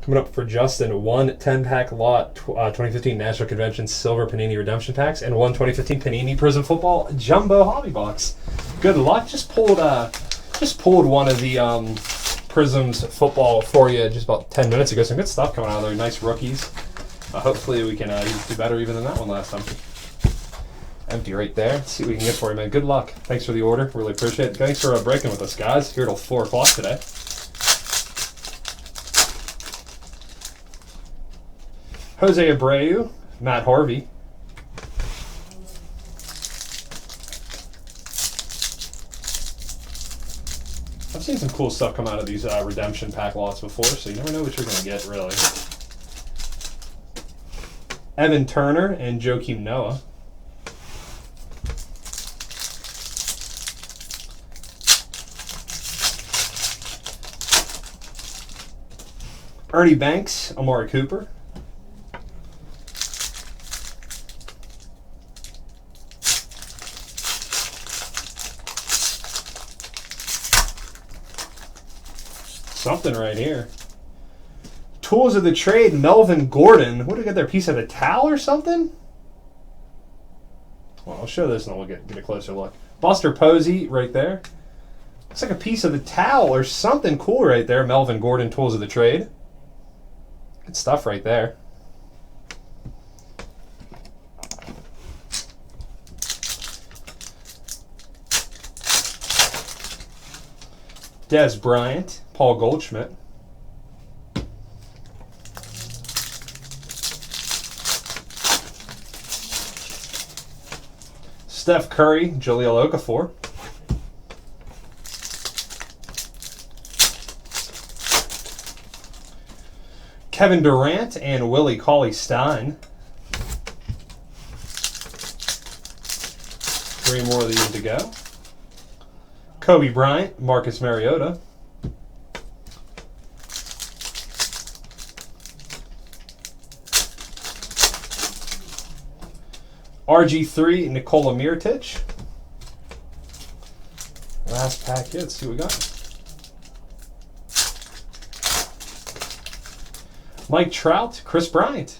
Coming up for Justin, one 10-pack lot 2015 National Convention Silver Panini Redemption Packs and one 2015 Panini Prizm Football Jumbo Hobby Box. Good luck. Just pulled one of the Prizm's football for you just about 10 minutes ago. Some good stuff coming out of there. Nice rookies. Hopefully we can do better even than that one last time. Empty right there. Let's see what we can get for you, man. Good luck. Thanks for the order. Really appreciate it. Thanks for breaking with us, guys. Here till 4 o'clock today. Jose Abreu, Matt Harvey. I've seen some cool stuff come out of these redemption pack lots before, so you never know what you're going to get, really. Evan Turner and Joakim Noah. Ernie Banks, Amari Cooper. Something right here. Tools of the Trade, Melvin Gordon. What did we get there? Piece of the towel or something? Well, I'll show this and then we'll get a closer look. Buster Posey right there. Looks like a piece of the towel or something cool right there. Melvin Gordon, Tools of the Trade. Good stuff right there. Des Bryant, Paul Goldschmidt. Steph Curry, Jahlil Okafor. Kevin Durant and Willie Cauley-Stein. 3 more of these to go. Kobe Bryant, Marcus Mariota. RG3, Nikola Mirotic. Last pack here, let's see what we got. Mike Trout, Chris Bryant.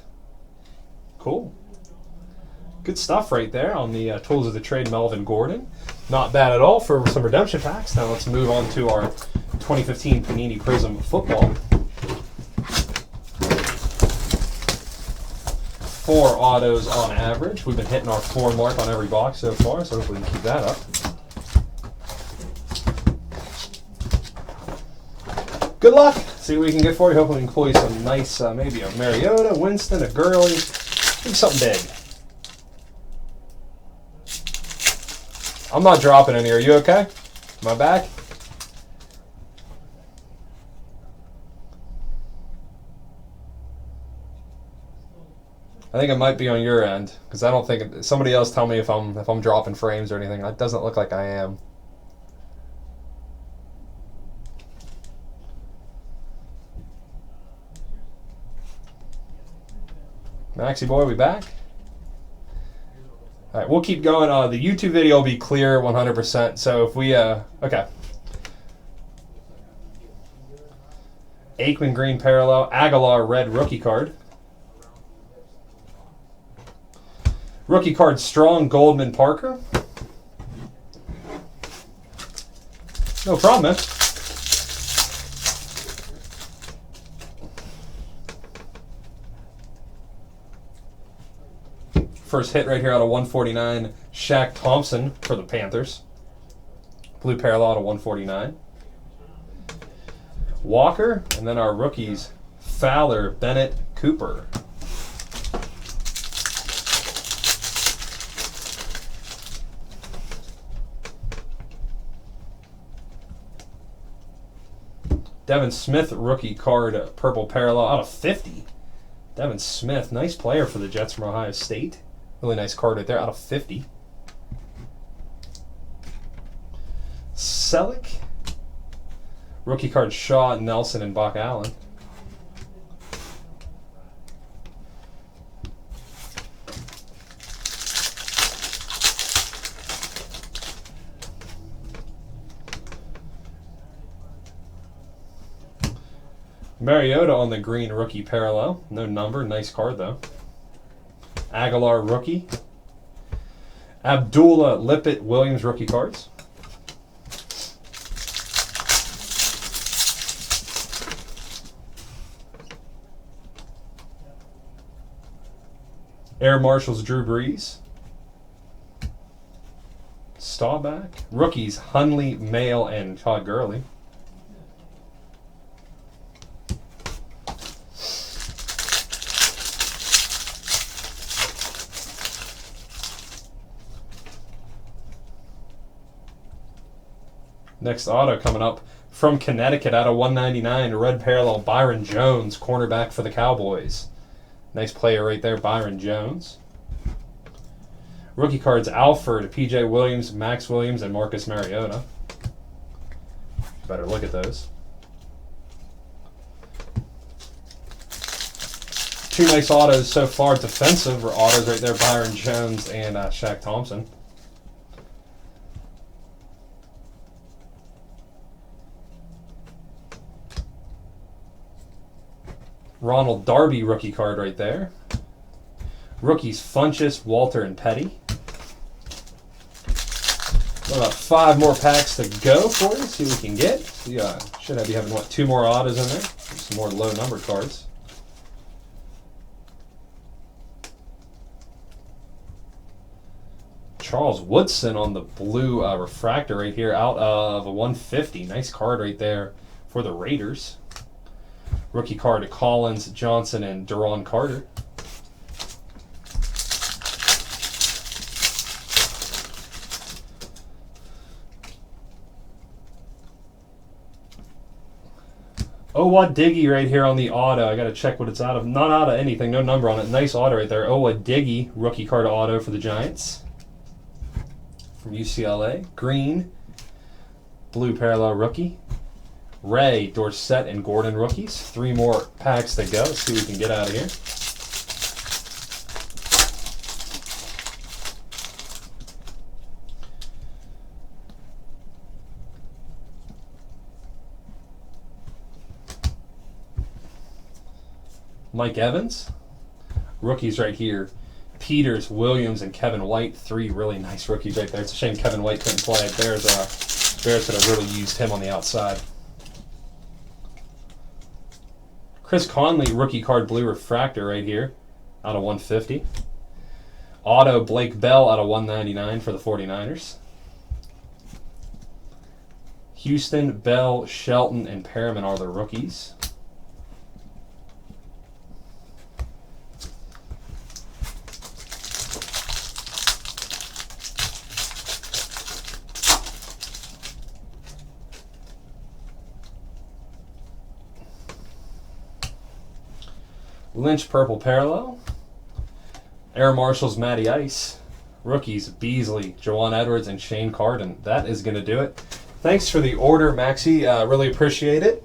Cool. Good stuff right there on the Tools of the Trade, Melvin Gordon. Not bad at all for some redemption packs. Now let's move on to our 2015 Panini Prizm Football. 4 autos on average. We've been hitting our 4 mark on every box so far, so hopefully we can keep that up. Good luck. See what we can get for you. Hopefully we can pull you some nice, maybe a Mariota, Winston, a Gurley. Maybe something big. I'm not dropping any. Are you okay? Am I back? I think it might be on your end because I don't think somebody else tell me if I'm dropping frames or anything. It doesn't look like I am. Maxi boy, we back? All right, we'll keep going. The YouTube video will be clear 100%. So if we, okay. Aikman green parallel, Aguilar red rookie card. Rookie card Strong, Goldman, Parker. No problem, man. First hit right here out of 149, Shaq Thompson for the Panthers. Blue parallel out of 149. Walker, and then our rookies, Fowler, Bennett, Cooper. Devin Smith, rookie card, purple parallel out of 50. Devin Smith, nice player for the Jets from Ohio State. Really nice card right there, out of 50. Selleck. Rookie card Shaw, Nelson, and Bach Allen. Mariota on the green rookie parallel. No number. Nice card, though. Aguilar rookie. Abdullah Lippett Williams rookie cards. Air Marshals Drew Brees. Staubach. Rookies Hunley, Mail, and Todd Gurley. Next auto coming up from Connecticut out of 199, red parallel, Byron Jones, cornerback for the Cowboys. Nice player right there, Byron Jones. Rookie cards, Alford, P.J. Williams, Max Williams, and Marcus Mariota. Better look at those. Two nice autos so far. Defensive autos right there, Byron Jones and Shaq Thompson. Ronald Darby rookie card right there. Rookies Funchess, Walter, and Petty. About 5 more packs to go for you. See what we can get. We should be having, what, 2 more autos in there. Some more low number cards. Charles Woodson on the blue refractor right here out of a 150. Nice card right there for the Raiders. Rookie card to Collins, Johnson, and Deron Carter. Diggy right here on the auto. I got to check what it's out of. Not out of anything. No number on it. Nice auto right there. Diggy rookie card auto for the Giants. From UCLA. Green. Blue parallel rookie. Ray, Dorsett, and Gordon rookies. 3 more packs to go. Let's see what we can get out of here. Mike Evans. Rookies right here. Peters, Williams, and Kevin White. 3 really nice rookies right there. It's a shame Kevin White couldn't play. Bears could have really used him on the outside. Chris Conley, rookie card blue refractor right here, out of 150. Auto Blake Bell out of 199 for the 49ers. Houston, Bell, Shelton, and Perriman are the rookies. Lynch purple parallel. Air Marshals Matty Ice. Rookies Beasley, Jawan Edwards, and Shane Carden. That is going to do it. Thanks for the order, Maxi. Really appreciate it.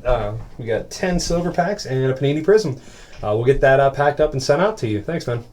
We got 10 silver packs and a Panini Prizm. We'll get that packed up and sent out to you. Thanks, man.